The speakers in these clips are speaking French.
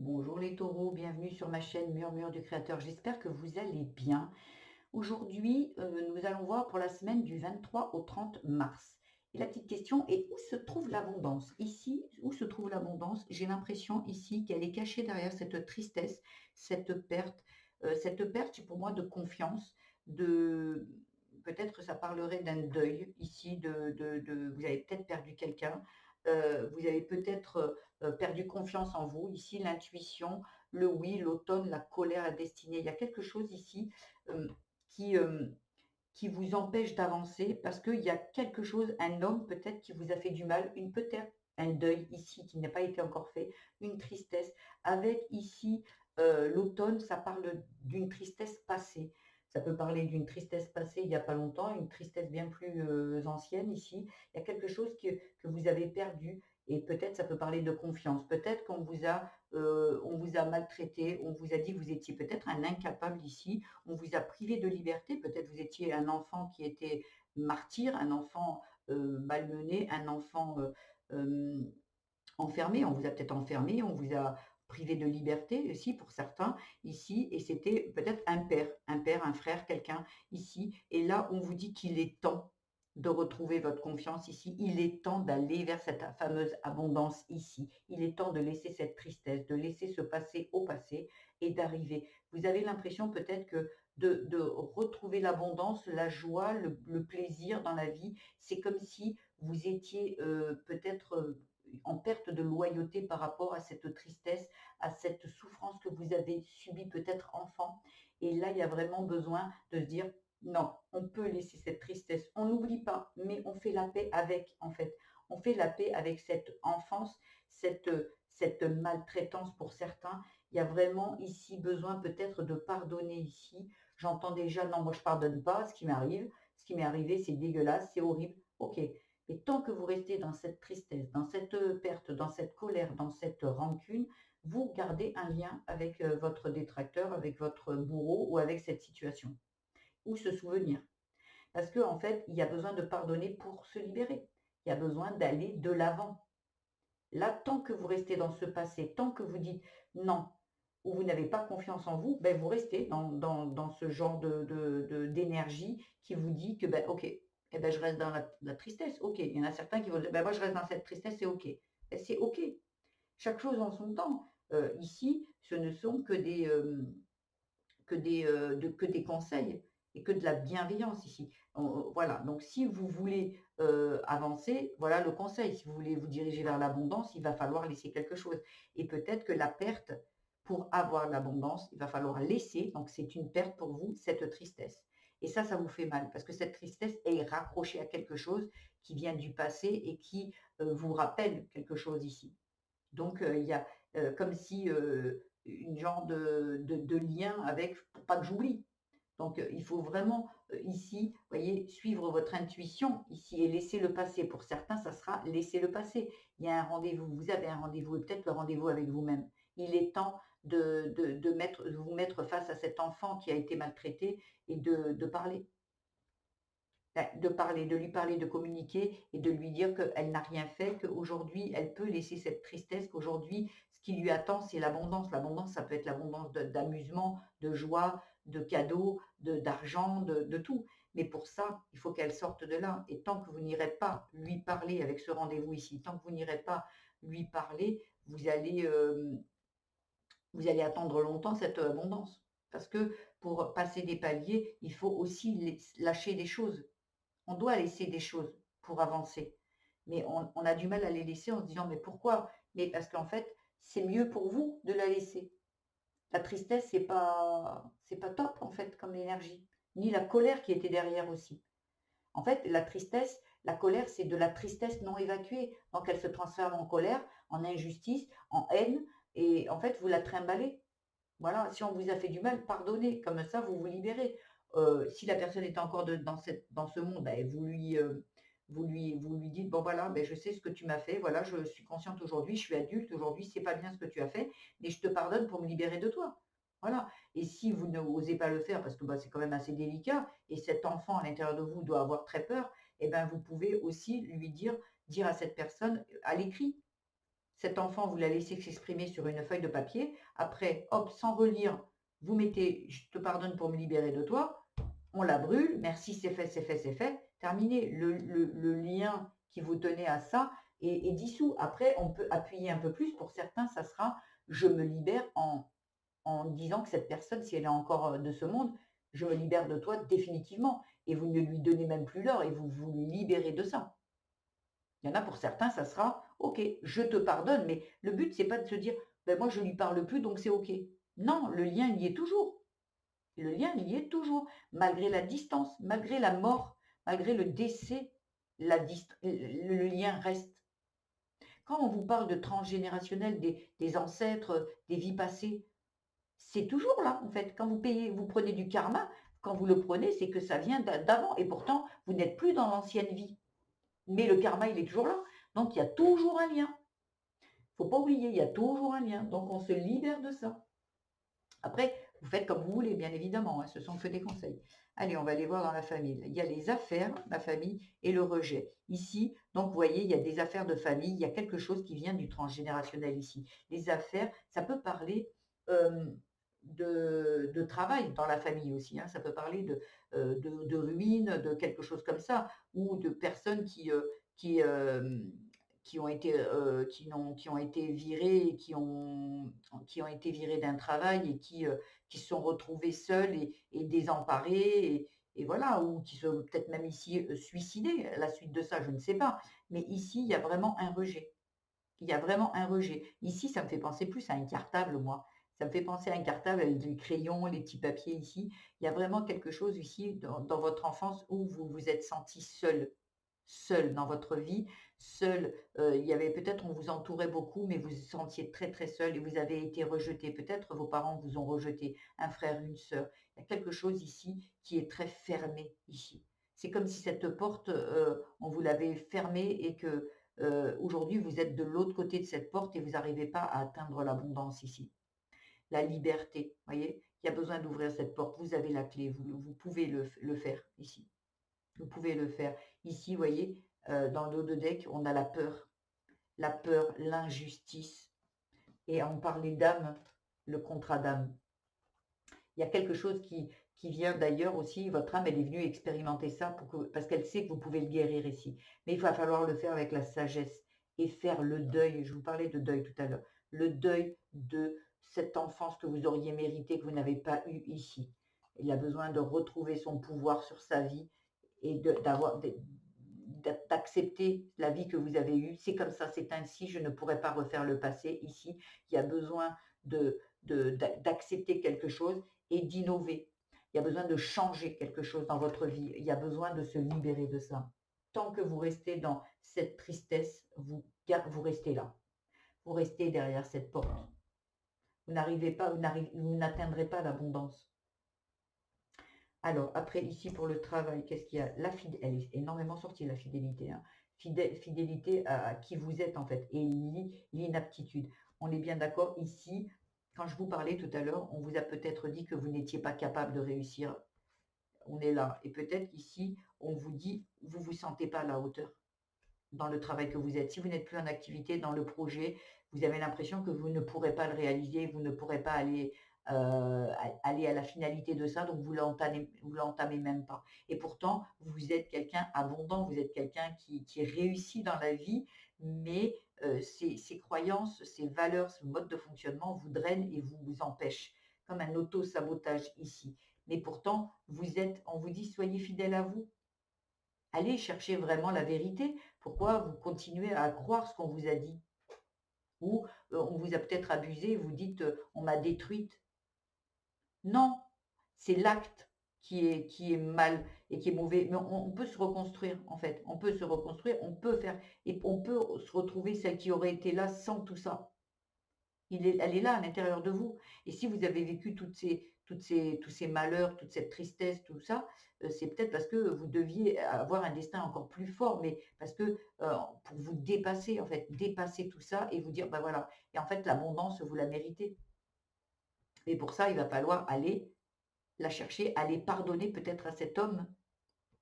Bonjour les taureaux, bienvenue sur ma chaîne Murmure du Créateur. J'espère que vous allez bien. Aujourd'hui, nous allons voir pour la semaine du 23 au 30 mars. Et la petite question est où se trouve l'abondance? Ici, où se trouve l'abondance? J'ai l'impression ici qu'elle est cachée derrière cette tristesse, cette perte. Cette perte, c'est pour moi de confiance, de peut-être que ça parlerait d'un deuil ici, vous avez peut-être perdu quelqu'un, vous avez peut-être perdu confiance en vous. Ici, l'intuition, le oui, l'automne, la colère, la destinée. Il y a quelque chose ici euh, qui, euh, qui vous empêche d'avancer parce qu'il y a quelque chose, un homme peut-être qui vous a fait du mal, une peut-être un deuil ici qui n'a pas été encore fait, une tristesse. Avec ici l'automne, ça parle d'une tristesse passée. Ça peut parler d'une tristesse passée il n'y a pas longtemps, une tristesse bien plus ancienne ici. Il y a quelque chose que vous avez perdu et peut-être ça peut parler de confiance. Peut-être on vous a maltraité, on vous a dit que vous étiez peut-être un incapable ici, on vous a privé de liberté, peut-être vous étiez un enfant qui était martyr, un enfant malmené, un enfant euh, enfermé, on vous a peut-être enfermé, on vous a privé de liberté aussi pour certains ici, et c'était peut-être un père, un frère, quelqu'un ici, et là on vous dit qu'il est temps de retrouver votre confiance ici, il est temps d'aller vers cette fameuse abondance ici, il est temps de laisser cette tristesse, de laisser ce passé au passé et d'arriver. Vous avez l'impression peut-être que de retrouver l'abondance, la joie, le plaisir dans la vie, c'est comme si vous étiez peut-être en perte de loyauté par rapport à cette tristesse, à cette souffrance que vous avez subie peut-être enfant. Et là, il y a vraiment besoin de se dire, non, on peut laisser cette tristesse. On n'oublie pas, mais on fait la paix avec, en fait. On fait la paix avec cette enfance, cette maltraitance pour certains. Il y a vraiment ici besoin peut-être de pardonner ici. J'entends déjà, non, moi je pardonne pas ce qui m'arrive. Ce qui m'est arrivé, c'est dégueulasse, c'est horrible. Ok, et tant que vous restez dans cette tristesse, dans cette perte, dans cette colère, dans cette rancune, vous gardez un lien avec votre détracteur, avec votre bourreau ou avec cette situation. Ou se souvenir. Parce qu'en fait, il y a besoin de pardonner pour se libérer. Il y a besoin d'aller de l'avant. Là, tant que vous restez dans ce passé, tant que vous dites non, ou vous n'avez pas confiance en vous, ben vous restez dans ce genre d'énergie qui vous dit que, ben, ok, eh ben, je reste dans la tristesse. Ok, il y en a certains qui vont dire, ben, moi je reste dans cette tristesse, c'est ok. Ben, c'est ok. Chaque chose en son temps. Ici, ce ne sont que des conseils et que de la bienveillance ici. Voilà, donc si vous voulez avancer, voilà le conseil. Si vous voulez vous diriger vers l'abondance, il va falloir laisser quelque chose. Et peut-être que la perte, pour avoir l'abondance, il va falloir laisser, donc c'est une perte pour vous, cette tristesse. Et ça vous fait mal, parce que cette tristesse est raccrochée à quelque chose qui vient du passé et qui vous rappelle quelque chose ici. Donc, il y a comme si une genre de lien avec, pour pas que j'oublie. Donc, il faut vraiment ici, vous voyez, suivre votre intuition ici et laisser le passé. Pour certains, ça sera laisser le passé. Il y a un rendez-vous, vous avez un rendez-vous et peut-être le rendez-vous avec vous-même. Il est temps de vous mettre face à cet enfant qui a été maltraité et de parler. De parler, de lui parler, de communiquer et de lui dire qu'elle n'a rien fait, qu'aujourd'hui, elle peut laisser cette tristesse, qu'aujourd'hui, ce qui lui attend, c'est l'abondance. L'abondance, ça peut être l'abondance d'amusement, de joie, de cadeaux, d'argent, de tout. Mais pour ça, il faut qu'elle sorte de là. Et tant que vous n'irez pas lui parler avec ce rendez-vous ici, tant que vous n'irez pas lui parler, vous allez attendre longtemps cette abondance. Parce que pour passer des paliers, il faut aussi lâcher des choses. On doit laisser des choses pour avancer. Mais on a du mal à les laisser en se disant, mais pourquoi? Mais parce qu'en fait, c'est mieux pour vous de la laisser. La tristesse, c'est pas top, en fait, comme énergie. Ni la colère qui était derrière aussi. En fait, la tristesse, la colère, c'est de la tristesse non évacuée. Donc, elle se transforme en colère, en injustice, en haine. Et en fait, vous la trimballez. Voilà, si on vous a fait du mal, pardonnez. Comme ça, vous vous libérez. Si la personne est encore dans ce monde, ben, vous lui dites, bon voilà, ben, je sais ce que tu m'as fait, voilà, je suis consciente aujourd'hui, je suis adulte aujourd'hui, c'est pas bien ce que tu as fait, mais je te pardonne pour me libérer de toi. Voilà. Et si vous n'osez pas le faire, parce que bah, c'est quand même assez délicat, et cet enfant à l'intérieur de vous doit avoir très peur, eh ben, vous pouvez aussi lui dire à cette personne à l'écrit, Cet enfant, vous la laissez s'exprimer sur une feuille de papier. Après, hop, sans relire, vous mettez «Je te pardonne pour me libérer de toi». On la brûle. Merci, c'est fait, c'est fait, c'est fait. Terminé. Le lien qui vous tenait à ça est dissous. Après, on peut appuyer un peu plus. Pour certains, ça sera «Je me libère» en disant que cette personne, si elle est encore de ce monde, je me libère de toi définitivement. Et vous ne lui donnez même plus l'heure et vous vous libérez de ça. Il y en a pour certains, ça sera OK, je te pardonne, mais le but, c'est pas de se dire ben moi, je ne lui parle plus, donc c'est OK. Non, le lien, il y est toujours. Le lien, il y est toujours. Malgré la distance, malgré la mort, malgré le décès, le lien reste. Quand on vous parle de transgénérationnel, des ancêtres, des vies passées, c'est toujours là, en fait. Quand vous prenez du karma, quand vous le prenez, c'est que ça vient d'avant. Et pourtant, vous n'êtes plus dans l'ancienne vie. Mais le karma, il est toujours là. Donc, il y a toujours un lien. Il ne faut pas oublier, il y a toujours un lien. Donc, on se libère de ça. Après, vous faites comme vous voulez, bien évidemment. Hein, ce sont que des conseils. Allez, on va aller voir dans la famille. Il y a les affaires, la famille et le rejet. Ici, donc, vous voyez, il y a des affaires de famille. Il y a quelque chose qui vient du transgénérationnel ici. Les affaires, ça peut parler euh, de travail dans la famille aussi. Hein. Ça peut parler de ruines, de quelque chose comme ça, ou de personnes qui, euh, qui ont été virées, et qui ont été virées d'un travail et qui se sont retrouvées seules et désemparées, et voilà, ou qui sont peut-être même ici suicidées à la suite de ça, je ne sais pas. Mais ici, il y a vraiment un rejet. Il y a vraiment un rejet. Ici, ça me fait penser plus à un cartable, moi. Ça me fait penser à un cartable avec du crayon, les petits papiers ici. Il y a vraiment quelque chose ici dans votre enfance où vous vous êtes senti seul, seul dans votre vie, seul. Il y avait peut-être, on vous entourait beaucoup, mais vous vous sentiez très très seul et vous avez été rejeté. Peut-être vos parents vous ont rejeté, un frère, une sœur. Il y a quelque chose ici qui est très fermé ici. C'est comme si cette porte, on vous l'avait fermée et que aujourd'hui, vous êtes de l'autre côté de cette porte et vous n'arrivez pas à atteindre l'abondance ici. La liberté, vous voyez, il y a besoin d'ouvrir cette porte. Vous avez la clé, vous pouvez le faire ici. Vous pouvez le faire. Ici, vous voyez, dans le dos de deck, on a la peur, l'injustice. Et on parlait d'âme, le contrat d'âme. Il y a quelque chose qui vient d'ailleurs aussi, votre âme, elle est venue expérimenter ça parce qu'elle sait que vous pouvez le guérir ici. Mais il va falloir le faire avec la sagesse et faire le deuil. Je vous parlais de deuil tout à l'heure. Le deuil de cette enfance que vous auriez méritée, que vous n'avez pas eue ici. Il a besoin de retrouver son pouvoir sur sa vie et d'accepter la vie que vous avez eue. C'est comme ça, c'est ainsi, je ne pourrais pas refaire le passé. Ici, il y a besoin d'accepter quelque chose et d'innover. Il y a besoin de changer quelque chose dans votre vie. Il y a besoin de se libérer de ça. Tant que vous restez dans cette tristesse, vous restez là. Vous restez derrière cette porte. Vous n'arrivez pas, vous n'atteindrez pas l'abondance. Alors, après, ici, pour le travail, qu'est-ce qu'il y a? Elle est énormément sortie, la fidélité. Hein. Fidélité à qui vous êtes, en fait, et l'inaptitude. On est bien d'accord, ici, quand je vous parlais tout à l'heure, on vous a peut-être dit que vous n'étiez pas capable de réussir. On est là. Et peut-être qu'ici, on vous dit, vous ne vous sentez pas à la hauteur dans le travail que vous êtes. Si vous n'êtes plus en activité dans le projet, vous avez l'impression que vous ne pourrez pas le réaliser, vous ne pourrez pas aller à la finalité de ça, donc vous l'entamez même pas. Et pourtant, vous êtes quelqu'un abondant, vous êtes quelqu'un qui réussit dans la vie, mais ces croyances, ces valeurs, ce mode de fonctionnement vous drainent et vous empêchent, comme un auto-sabotage ici. Mais pourtant, on vous dit, soyez fidèle à vous. Allez chercher vraiment la vérité. Pourquoi vous continuez à croire ce qu'on vous a dit? Ou on vous a peut-être abusé, vous dites on m'a détruite. Non, c'est l'acte qui est mal et qui est mauvais. Mais on peut se reconstruire, en fait. On peut se reconstruire, on peut faire, et on peut se retrouver celle qui aurait été là sans tout ça. Elle est là à l'intérieur de vous. Et si vous avez vécu tous ces malheurs, toute cette tristesse, tout ça, c'est peut-être parce que vous deviez avoir un destin encore plus fort, mais parce que pour vous dépasser, en fait, dépasser tout ça et vous dire, ben voilà. Et en fait, l'abondance, vous la méritez. Et pour ça, il va falloir aller la chercher, aller pardonner peut-être à cet homme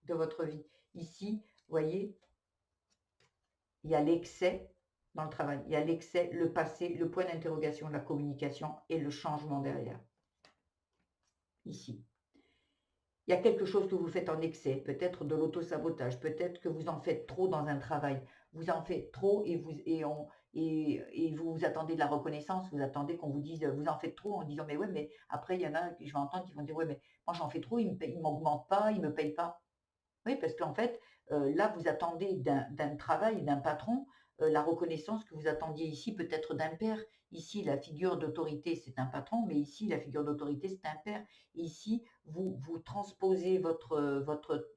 de votre vie. Ici, vous voyez, il y a l'excès dans le travail. Il y a l'excès, le passé, le point d'interrogation, la communication et le changement derrière, ici. Il y a quelque chose que vous faites en excès, peut-être de l'auto-sabotage, peut-être que vous en faites trop dans un travail. Vous en faites trop et vous attendez de la reconnaissance, vous attendez qu'on vous dise vous en faites trop en disant mais ouais, mais après il y en a que je vais entendre qui vont dire ouais, mais moi j'en fais trop, il ne m'augmente pas, il ne me paye pas. Oui, parce qu'en fait, là, vous attendez d'un travail, d'un patron, la reconnaissance que vous attendiez ici, peut-être d'un père. Ici, la figure d'autorité, c'est un patron, mais ici, la figure d'autorité, c'est un père. Ici, vous transposez votre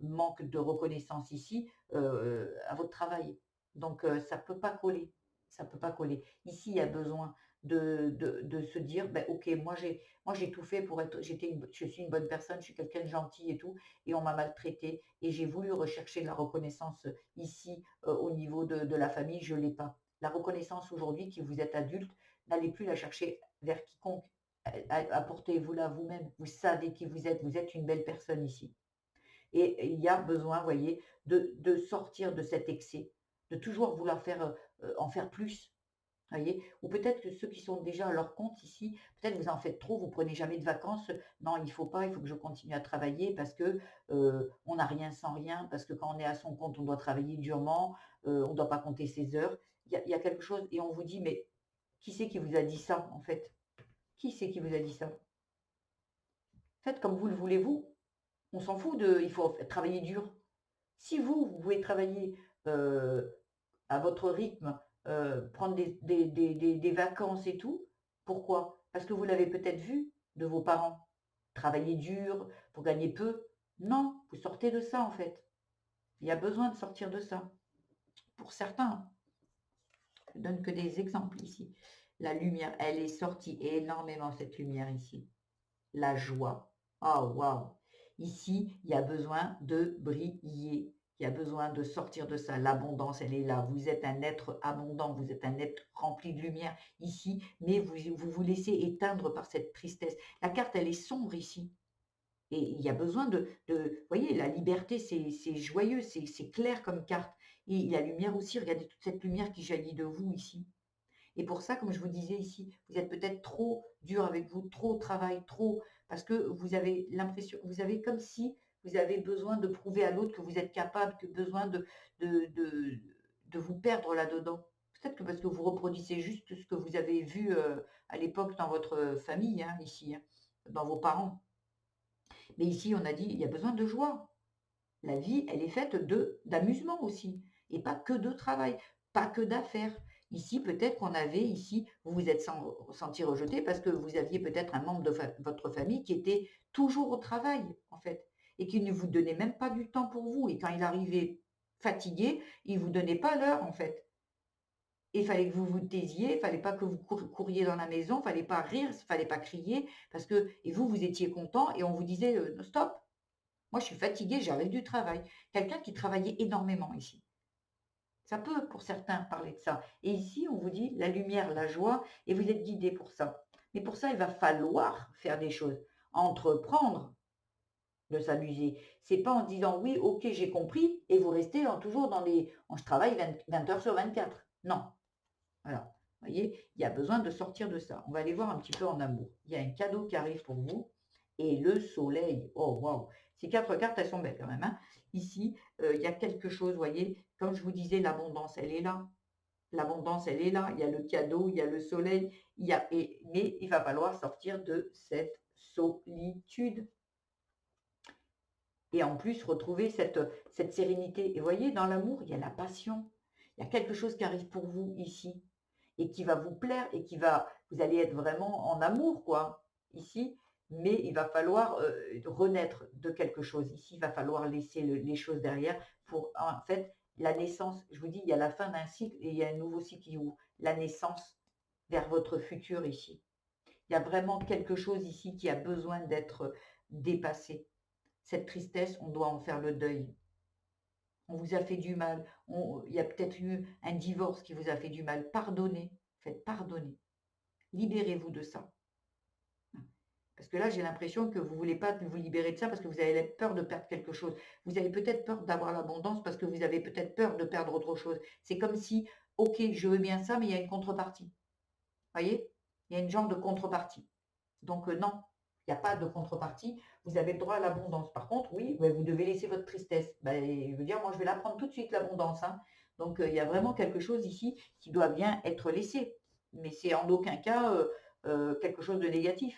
manque de reconnaissance ici, à votre travail. Donc ça peut pas coller, ça peut pas coller. Ici, il y a besoin de se dire: «Beh, OK, moi j'ai tout fait pour être je suis une bonne personne, je suis quelqu'un de gentil et tout et on m'a maltraité et j'ai voulu rechercher de la reconnaissance ici, au niveau de la famille, je ne l'ai pas. La reconnaissance aujourd'hui, que vous êtes adulte, n'allez plus la chercher vers quiconque. Apportez-vous-la vous-même. Vous savez qui vous êtes une belle personne ici. Et il y a besoin, vous voyez, de sortir de cet excès, de toujours vouloir en faire plus. Voyez? Ou peut-être que ceux qui sont déjà à leur compte ici, peut-être vous en faites trop, vous prenez jamais de vacances. Non, il faut pas, il faut que je continue à travailler parce que, on n'a rien sans rien, parce que quand on est à son compte, on doit travailler durement, on ne doit pas compter ses heures. Il y a quelque chose et on vous dit: «Mais qui c'est qui vous a dit ça, en fait? Qui c'est qui vous a dit ça? Faites comme vous le voulez vous, on s'en fout de il faut travailler dur». Si vous pouvez travailler, heu à votre rythme, prendre des vacances et tout. Pourquoi? Parce que vous l'avez peut-être vu de vos parents. Travailler dur pour gagner peu. Non, vous sortez de ça en fait. Il y a besoin de sortir de ça. Pour certains, je ne donne que des exemples ici. La lumière, elle est sortie énormément cette lumière ici. La joie. Oh waouh! Ici, il y a besoin de briller. Il y a besoin de sortir de ça. L'abondance, elle est là. Vous êtes un être abondant, vous êtes un être rempli de lumière ici, mais vous vous laissez éteindre par cette tristesse. La carte, elle est sombre ici. Et il y a besoin vous voyez, la liberté, c'est joyeux, c'est clair comme carte. Et la lumière aussi, regardez toute cette lumière qui jaillit de vous ici. Et pour ça, comme je vous disais ici, vous êtes peut-être trop dur avec vous, trop au travail, trop, parce que vous avez l'impression, vous avez comme si vous avez besoin de prouver à l'autre que vous êtes capable, que besoin de, de, de vous perdre là-dedans. Peut-être que parce que vous reproduisez juste ce que vous avez vu à l'époque dans votre famille, hein, ici, hein, dans vos parents. Mais ici, on a dit, il y a besoin de joie. La vie, elle est faite d'amusement aussi, et pas que de travail, pas que d'affaires. Ici, peut-être qu'on avait ici, vous vous êtes senti rejeté parce que vous aviez peut-être un membre de votre famille qui était toujours au travail, en fait, et qui ne vous donnait même pas du temps pour vous. Et quand il arrivait fatigué, il ne vous donnait pas l'heure, en fait. Il fallait que vous vous taisiez, il fallait pas que vous couriez dans la maison, il fallait pas rire, il fallait pas crier, parce que, et vous étiez content, et on vous disait stop, moi, je suis fatiguée, j'arrive du travail. Quelqu'un qui travaillait énormément ici. Ça peut, pour certains, parler de ça. Et ici, on vous dit la lumière, la joie, et vous êtes guidés pour ça. Mais pour ça, il va falloir faire des choses, entreprendre de s'amuser. C'est pas en disant oui, ok, j'ai compris, et vous restez toujours dans les je travaille 20 heures sur 24. Non. Voilà. Vous voyez, il y a besoin de sortir de ça. On va aller voir un petit peu en amour. Il y a un cadeau qui arrive pour vous et le soleil. Oh, waouh! Ces 4 cartes, elles sont belles quand même, hein. Ici, il y a quelque chose, vous voyez, comme je vous disais, l'abondance, elle est là. L'abondance, elle est là. Il y a le cadeau, il y a le soleil, mais il va falloir sortir de cette solitude. Et en plus, retrouver cette sérénité. Et vous voyez, dans l'amour, il y a la passion. Il y a quelque chose qui arrive pour vous ici et qui va vous plaire et vous allez être vraiment en amour, quoi, ici. Mais il va falloir renaître de quelque chose. Ici, il va falloir laisser les choses derrière pour, en fait, la naissance. Je vous dis, il y a la fin d'un cycle et il y a un nouveau cycle qui ouvre. La naissance vers votre futur ici. Il y a vraiment quelque chose ici qui a besoin d'être dépassé. Cette tristesse, on doit en faire le deuil. On vous a fait du mal. Il y a peut-être eu un divorce qui vous a fait du mal. Pardonnez. Faites pardonner. Libérez-vous de ça. Parce que là, j'ai l'impression que vous voulez pas vous libérer de ça parce que vous avez peur de perdre quelque chose. Vous avez peut-être peur d'avoir l'abondance parce que vous avez peut-être peur de perdre autre chose. C'est comme si, OK, je veux bien ça, mais il y a une contrepartie. Voyez? Il y a une genre de contrepartie. Donc non, il n'y a pas de contrepartie. Vous avez le droit à l'abondance. Par contre, oui, ouais, vous devez laisser votre tristesse. Ben, je veux dire, moi, je vais la prendre tout de suite, l'abondance, hein. Donc, il y a vraiment quelque chose ici qui doit bien être laissé. Mais c'est en aucun cas quelque chose de négatif.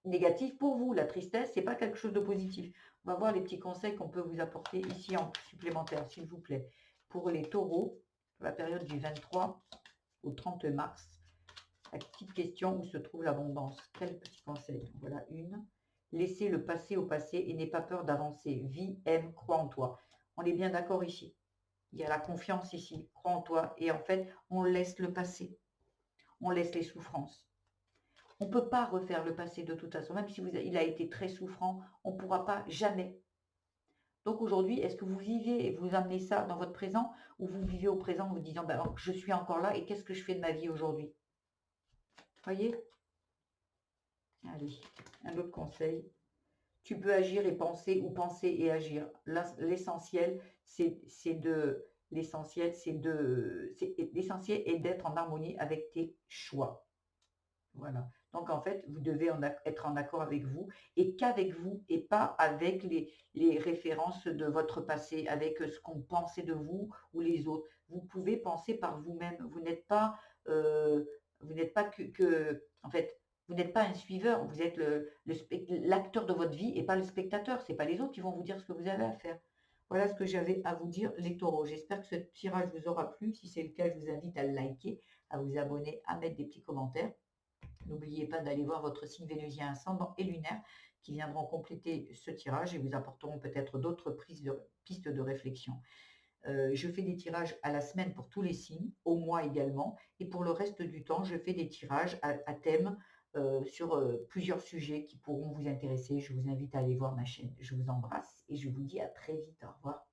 Négatif pour vous, la tristesse, c'est pas quelque chose de positif. On va voir les petits conseils qu'on peut vous apporter ici en supplémentaire, s'il vous plaît. Pour les taureaux, pour la période du 23 au 30 mars, la petite question où se trouve l'abondance. Quel petit conseil? Voilà une. Laissez le passé au passé et n'aie pas peur d'avancer. Vis, aime, crois en toi. On est bien d'accord ici. Il y a la confiance ici. Crois en toi. Et en fait, on laisse le passé. On laisse les souffrances. On ne peut pas refaire le passé de toute façon. Même si il a été très souffrant, on ne pourra pas jamais. Donc aujourd'hui, est-ce que vous vivez et vous amenez ça dans votre présent ou vous vivez au présent en vous disant, ben, je suis encore là et qu'est-ce que je fais de ma vie aujourd'hui? Voyez? Allez, un autre conseil. Tu peux agir et penser ou penser et agir. L'essentiel, l'essentiel est d'être en harmonie avec tes choix. Voilà. Donc en fait, vous devez être en accord avec vous et qu'avec vous et pas avec les références de votre passé, avec ce qu'on pensait de vous ou les autres. Vous pouvez penser par vous-même. Euh, vous n'êtes pas en fait, vous n'êtes pas un suiveur. Vous êtes l'acteur de votre vie et pas le spectateur. C'est pas les autres qui vont vous dire ce que vous avez à faire. Voilà ce que j'avais à vous dire, les taureaux. J'espère que ce tirage vous aura plu. Si c'est le cas, je vous invite à le liker, à vous abonner, à mettre des petits commentaires. N'oubliez pas d'aller voir votre signe vénusien ascendant et lunaire qui viendront compléter ce tirage et vous apporteront peut-être d'autres pistes de réflexion. Je fais des tirages à la semaine pour tous les signes, au mois également, et pour le reste du temps, je fais des tirages à thème sur plusieurs sujets qui pourront vous intéresser. Je vous invite à aller voir ma chaîne. Je vous embrasse et je vous dis à très vite. Au revoir.